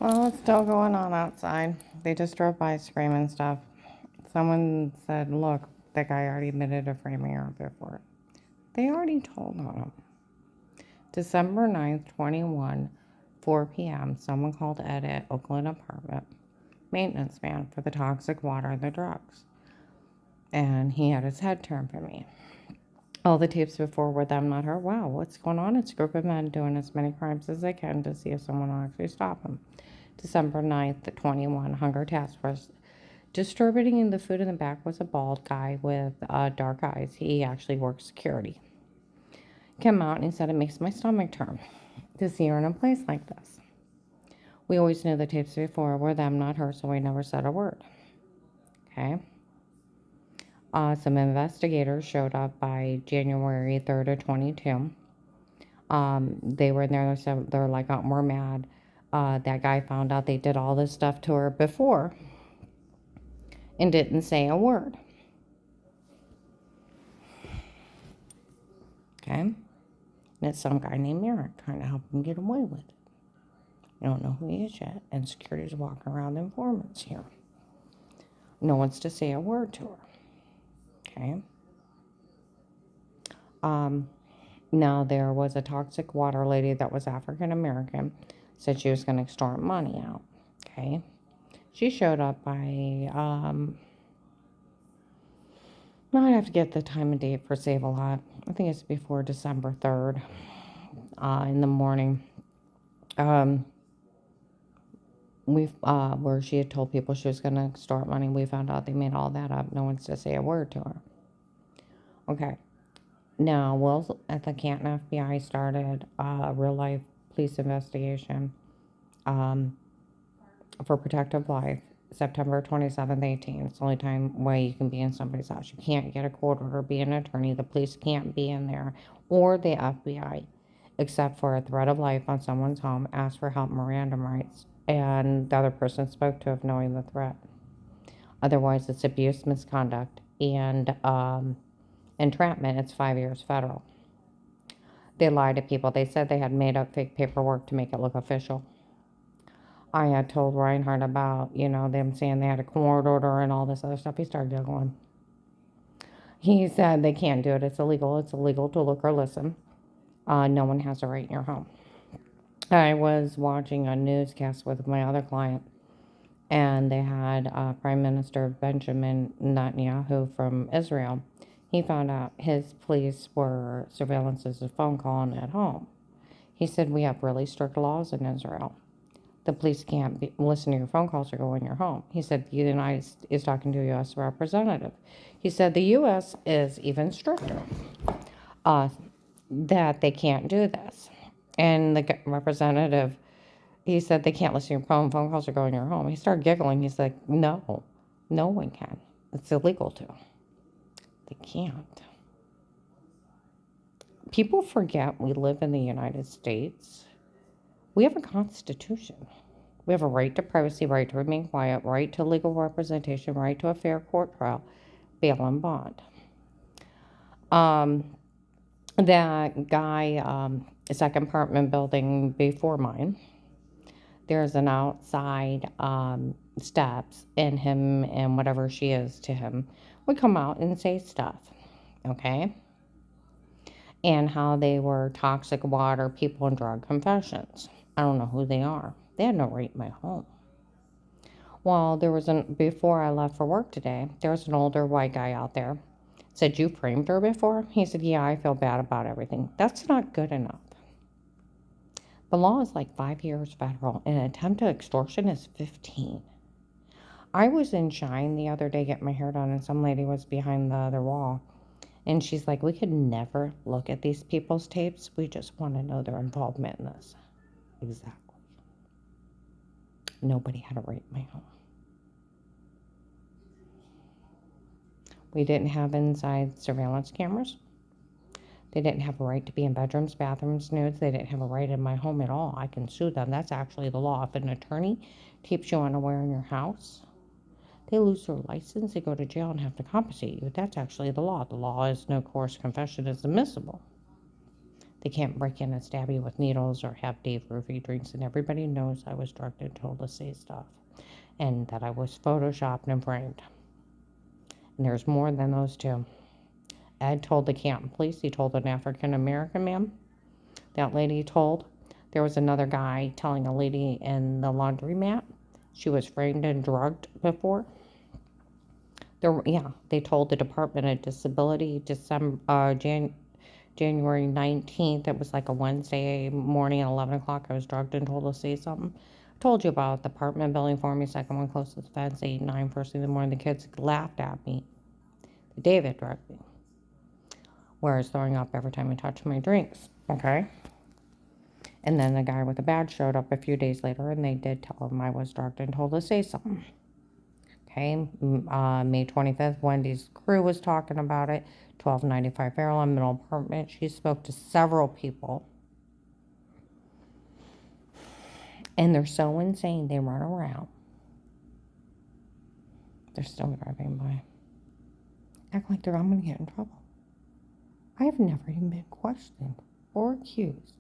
Well, it's still going on outside. They just drove by screaming stuff. Someone said, look, that guy already admitted to framing her before. They already told on him. December 9th, 21, 4 p.m., someone called Ed at Oakland apartment, maintenance man, for the toxic water and the drugs. And he had his head turned from me. All the tapes before were them, not her. Wow, what's going on? It's a group of men doing as many crimes as they can to see if someone will actually stop them. December 9th, 21, Hunger Task Force. Distributing the food in the back was a bald guy with dark eyes. He actually worked security. Came out and he said, it makes my stomach turn to see her in a place like this. We always knew the tapes before were them, not her, so we never said a word. Okay. Some investigators showed up by January 3rd of 22. They were in there, they're like, we're mad. That guy found out they did all this stuff to her before and didn't say a word. Okay? And it's some guy named Merrick trying to help him get away with it. I don't know who he is yet, and security's walking around the informants here. No one's to say a word to her. Okay? Now, there was a toxic water lady that was African American, said she was going to extort money out. Okay? She showed up by, I'd have to get the time and date for Save-A-Lot. I think it's before December 3rd in the morning. Where she had told people she was going to extort money, we found out they made all that up. No one's to say a word to her. Okay. Now, Will at the Canton FBI started a real-life police investigation for protective life, September 27th, 18. It's the only way you can be in somebody's house. You can't get a court order, be an attorney. The police can't be in there, or the FBI, except for a threat of life on someone's home, ask for help, Miranda rights, and the other person spoke to of knowing the threat. Otherwise, it's abuse, misconduct, and entrapment. It's 5 years federal. They lied to people. They said they had made up fake paperwork to make it look official. I had told Reinhardt about, them saying they had a court order and all this other stuff. He started giggling. He said they can't do it. It's illegal. It's illegal to look or listen. No one has a right in your home. I was watching a newscast with my other client, and they had Prime Minister Benjamin Netanyahu from Israel. He found out his police were surveillances of phone calling at home. He said, we have really strict laws in Israel. The police can't listen to your phone calls or go in your home. He said the United States is talking to a U.S. representative. He said the U.S. is even stricter, that they can't do this. And the representative, he said they can't listen to your phone calls or go in your home. He started giggling. He's like, no one can. It's illegal to. They can't. People forget we live in the United States. We have a constitution. We have a right to privacy, right to remain quiet, right to legal representation, right to a fair court trial, bail and bond. That guy, second apartment building before mine, there's an outside steps, and him and whatever she is to him would come out and say stuff, okay? And how they were toxic water people and drug confessions. I don't know who they are. They had no right in my home. Well, before I left for work today, there was an older white guy out there. Said, you framed her before? He said, yeah, I feel bad about everything. That's not good enough. The law is like 5 years federal, and attempted extortion is 15. I was in Shine the other day getting my hair done, and some lady was behind the other wall. And she's like, we could never look at these people's tapes. We just want to know their involvement in this. Exactly. Nobody had a right in my home. We didn't have inside surveillance cameras. They didn't have a right to be in bedrooms, bathrooms, nudes. They didn't have a right in my home at all. I can sue them. That's actually the law. If an attorney tapes you unaware in your house, they lose their license, they go to jail and have to compensate you. That's actually the law. The law is no coerced confession is admissible. They can't break in and stab you with needles or have Dave Rufy drinks, and everybody knows I was drugged and told to say stuff, and that I was photoshopped and framed. And there's more than those two. Ed told the Canton police. He told an African American man. That lady told. There was another guy telling a lady in the laundromat she was framed and drugged before. They told the Department of Disability January 19th. It was like a Wednesday morning at 11 o'clock. I was drugged and told to say something. I told you about the apartment building for me, second one closest to the fence, 8, 9, first thing in the morning. The kids laughed at me. David drugged me. Where I was throwing up every time I touched my drinks. Okay? And then the guy with the badge showed up a few days later, and they did tell him I was drugged and told to say something. Okay, May 25th, Wendy's crew was talking about it. 1295 Fairlawn Middle Apartment. She spoke to several people. And they're so insane, they run around. They're still driving by. Act like I'm going to get in trouble. I have never even been questioned or accused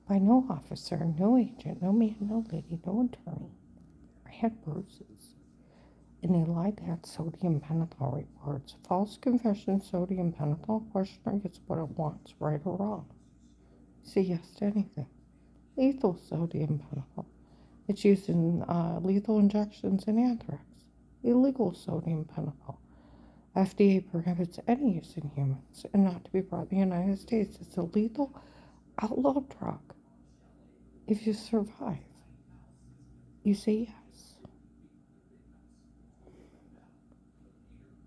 by no officer, no agent, no man, no lady, no attorney. I had bruises. And they lied. They had sodium pentothal reports. False confession, sodium pentothal. Questioner gets what it wants, right or wrong. Say yes to anything. Lethal sodium pentothal. It's used in lethal injections in anthrax. Illegal sodium pentothal. FDA prohibits any use in humans and not to be brought in the United States. It's a lethal outlaw drug. If you survive, you say yes.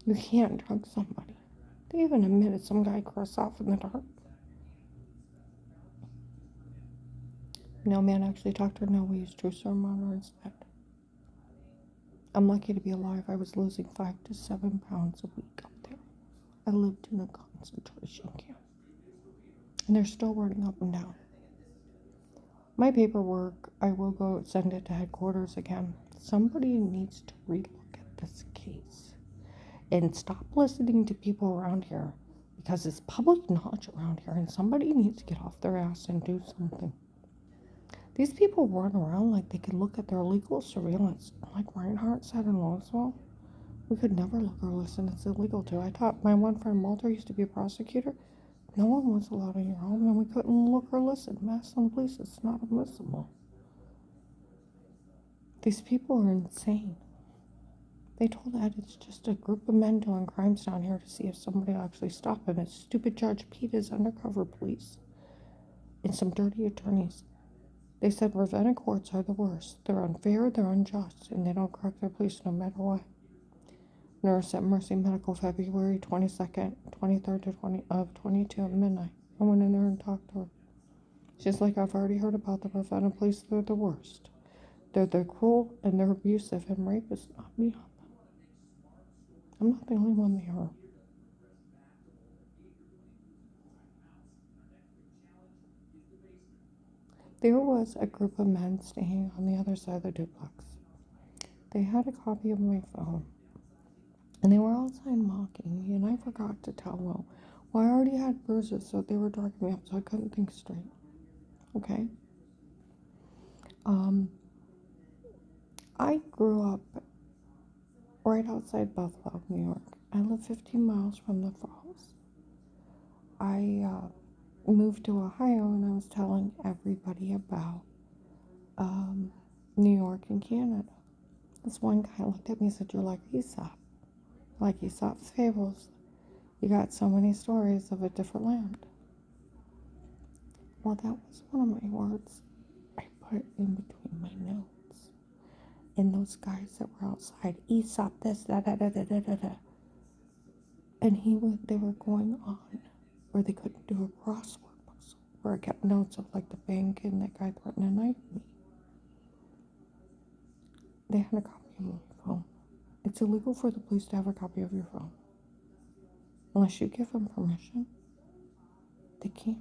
You can't drug somebody. They even admitted some guy crossed off in the dark. No man actually talked to her. No, we used true serum on her instead. I'm lucky to be alive. I was losing 5 to 7 pounds a week up there. I lived in a concentration camp. And they're still running up and down. My paperwork, I will go send it to headquarters again. Somebody needs to relook at this case and stop listening to people around here because it's public knowledge around here and somebody needs to get off their ass and do something. These people run around like they can look at their illegal surveillance. Like Reinhardt said in Louisville, we could never look or listen. It's illegal to. I taught my one friend Walter used to be a prosecutor. No one was allowed in your home and we couldn't look or listen. Masks on police, it's not admissible. These people are insane. They told Ed it's just a group of men doing crimes down here to see if somebody will actually stop him. It's stupid Judge Pete is undercover police and some dirty attorneys. They said Ravenna courts are the worst. They're unfair, they're unjust, and they don't correct their police no matter what. Nurse at Mercy Medical, February 22nd, 23rd to 22 at midnight. I went in there and talked to her. She's like, I've already heard about the Ravenna police. They're the worst. They're cruel and they're abusive, and rape is not me on them. I'm not the only one they are. There was a group of men staying on the other side of the duplex. They had a copy of my phone. And they were outside mocking me, and I forgot to tell them. Well, I already had bruises, so they were dragging me up, so I couldn't think straight. Okay? I grew up right outside Buffalo, New York. I live 15 miles from the falls. I moved to Ohio, and I was telling everybody about New York and Canada. This one guy looked at me and said, you're like Aesop. Like Aesop's fables. You got so many stories of a different land. Well, that was one of my words I put in between my notes. And those guys that were outside, Aesop this, da da da da da da da. And they were going on where they couldn't do a crossword puzzle, where I kept notes of like the bank and that guy threatening to knife me. They had a copy of my phone. It's illegal for the police to have a copy of your phone. Unless you give them permission, they can't.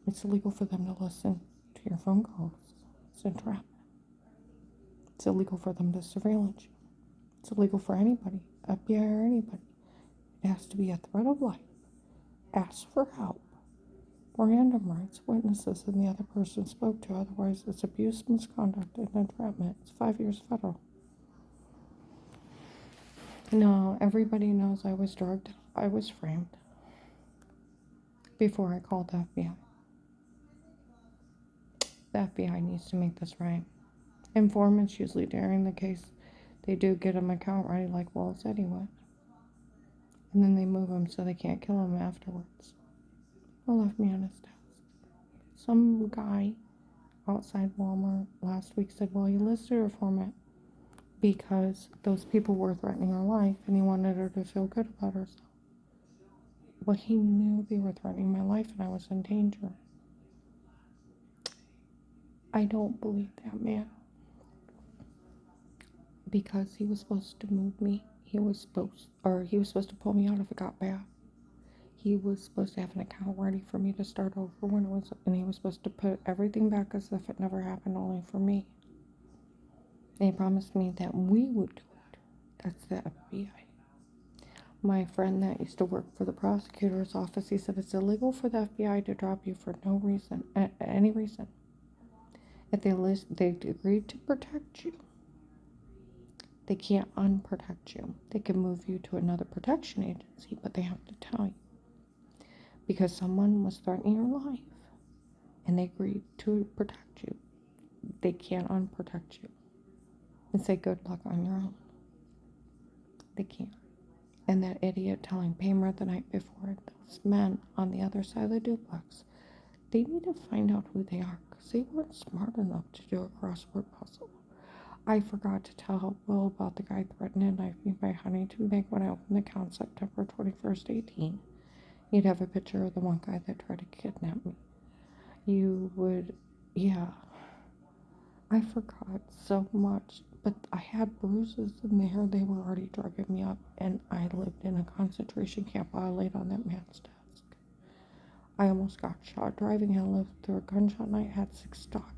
It's illegal for them to listen to your phone calls. It's entrapment. It's illegal for them to surveillance you. It's illegal for anybody, FBI or anybody. It has to be a threat of life. Ask for help. Miranda rights witnesses and the other person spoke to, otherwise it's abuse, misconduct, and entrapment. It's 5 years federal. No, everybody knows I was drugged. I was framed before I called the FBI. The FBI needs to make this right. Informants usually during the case, they do get them account ready like Walt said he would. And then they move him so they can't kill him afterwards. Well, left me on his desk. Some guy outside Walmart last week said, well, you listed her for it because those people were threatening her life and he wanted her to feel good about herself. Well, he knew they were threatening my life and I was in danger. I don't believe that man. Because he was supposed to move me. He was supposed to pull me out if it got bad. He was supposed to have an account ready for me to start over and he was supposed to put everything back as if it never happened, only for me. And he promised me that we would do it. That's the FBI. My friend that used to work for the prosecutor's office, he said it's illegal for the FBI to drop you for no reason, any reason. If they agreed to protect you, they can't unprotect you. They can move you to another protection agency, but they have to tell you. Because someone was threatening your life and they agreed to protect you, they can't unprotect you and say good luck on your own. They can't. And that idiot telling Paymer the night before, those men on the other side of the duplex, they need to find out who they are because they weren't smart enough to do a crossword puzzle. I forgot to tell Will about the guy threatening to knife me by Huntington Bank when I opened the account September 21st, 18. You'd have a picture of the one guy that tried to kidnap me. You would, yeah. I forgot so much, but I had bruises in there. They were already drugging me up, and I lived in a concentration camp while I laid on that man's desk. I almost got shot driving. I lived through a gunshot and I had 6 stalkers.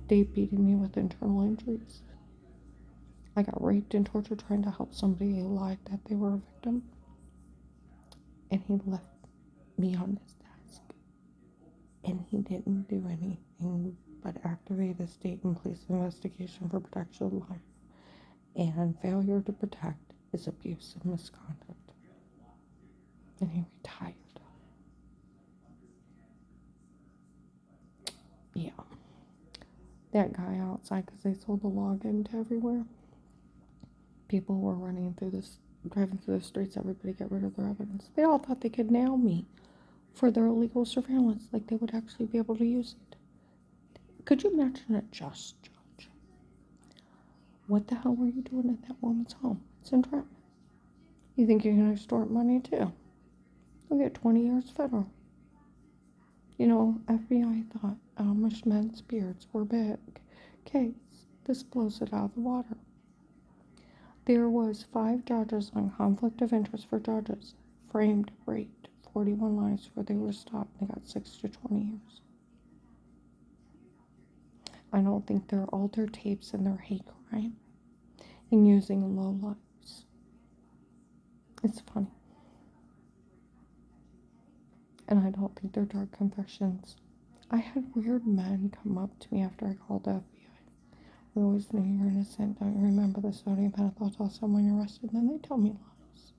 They beating me with internal injuries. I got raped and tortured trying to help somebody who lied that they were a victim. And he left me on his desk. And he didn't do anything but activate a state and police investigation for protection of life. And failure to protect is abuse and misconduct. And he retired. Yeah. That guy outside, because they sold the login to everywhere. People were driving through the streets, everybody get rid of their evidence. They all thought they could nail me for their illegal surveillance, like they would actually be able to use it. Could you imagine a just judge? What the hell were you doing at that woman's home? It's entrapment. You think you're going to extort money too? You'll get 20 years federal. You know, FBI thought Amish men's beards were big. Case, this blows it out of the water. There was 5 judges on conflict of interest for judges, framed, raped, 41 lives where they were stopped. They got 6 to 20 years. I don't think they're altered tapes in their hate crime and using low lives. It's funny. And I don't think they're drug confessions. I had weird men come up to me after I called the FBI. We always knew you're innocent. Don't you remember the sodium pentothal when you're arrested? And then they tell me lies.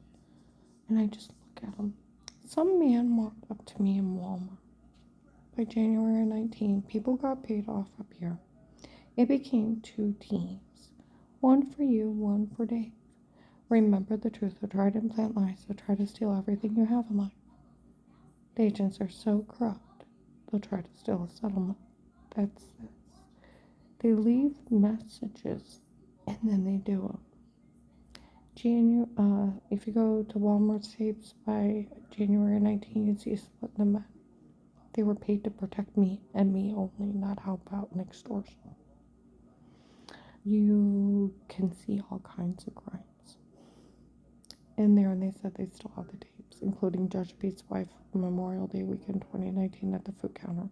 And I just look at them. Some man walked up to me in Walmart. By January 19, people got paid off up here. It became 2 teams. One for you, one for Dave. Remember the truth. They'll try to implant lies. They'll try to steal everything you have in life. The agents are so corrupt. They'll try to steal a settlement. That's this. They leave messages and then they do them. If you go to Walmart's tapes by January 19, you see a split in the men. They were paid to protect me and me only, not help out in extortion. You can see all kinds of crimes in there, and they said they still have the tapes, including Judge Pete's wife Memorial Day weekend 2019 at the food counter,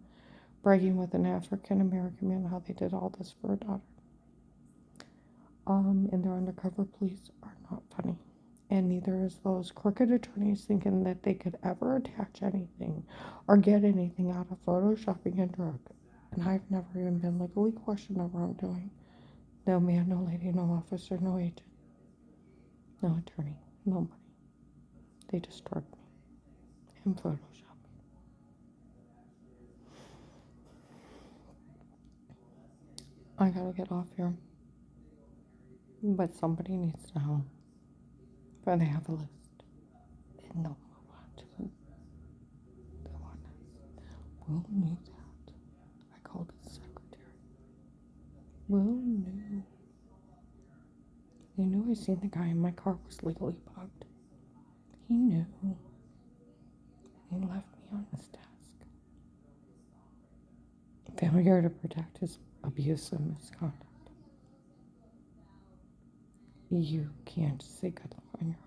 bragging with an African American man how they did all this for her daughter. And their undercover police are not funny. And neither is those crooked attorneys thinking that they could ever attach anything or get anything out of photoshopping a drug. And I've never even been legally questioned of wrongdoing. No man, no lady, no officer, no agent, no attorney, nobody. They just drugged me in Photoshop. I gotta get off here. But somebody needs to help. But they have a list. And they'll move on to the one. Will knew that. I called his secretary. Will knew. He knew I seen the guy in my car was legally bugged. He knew. He left me on his desk. Failure to protect his abuse and misconduct. You can't say good luck on your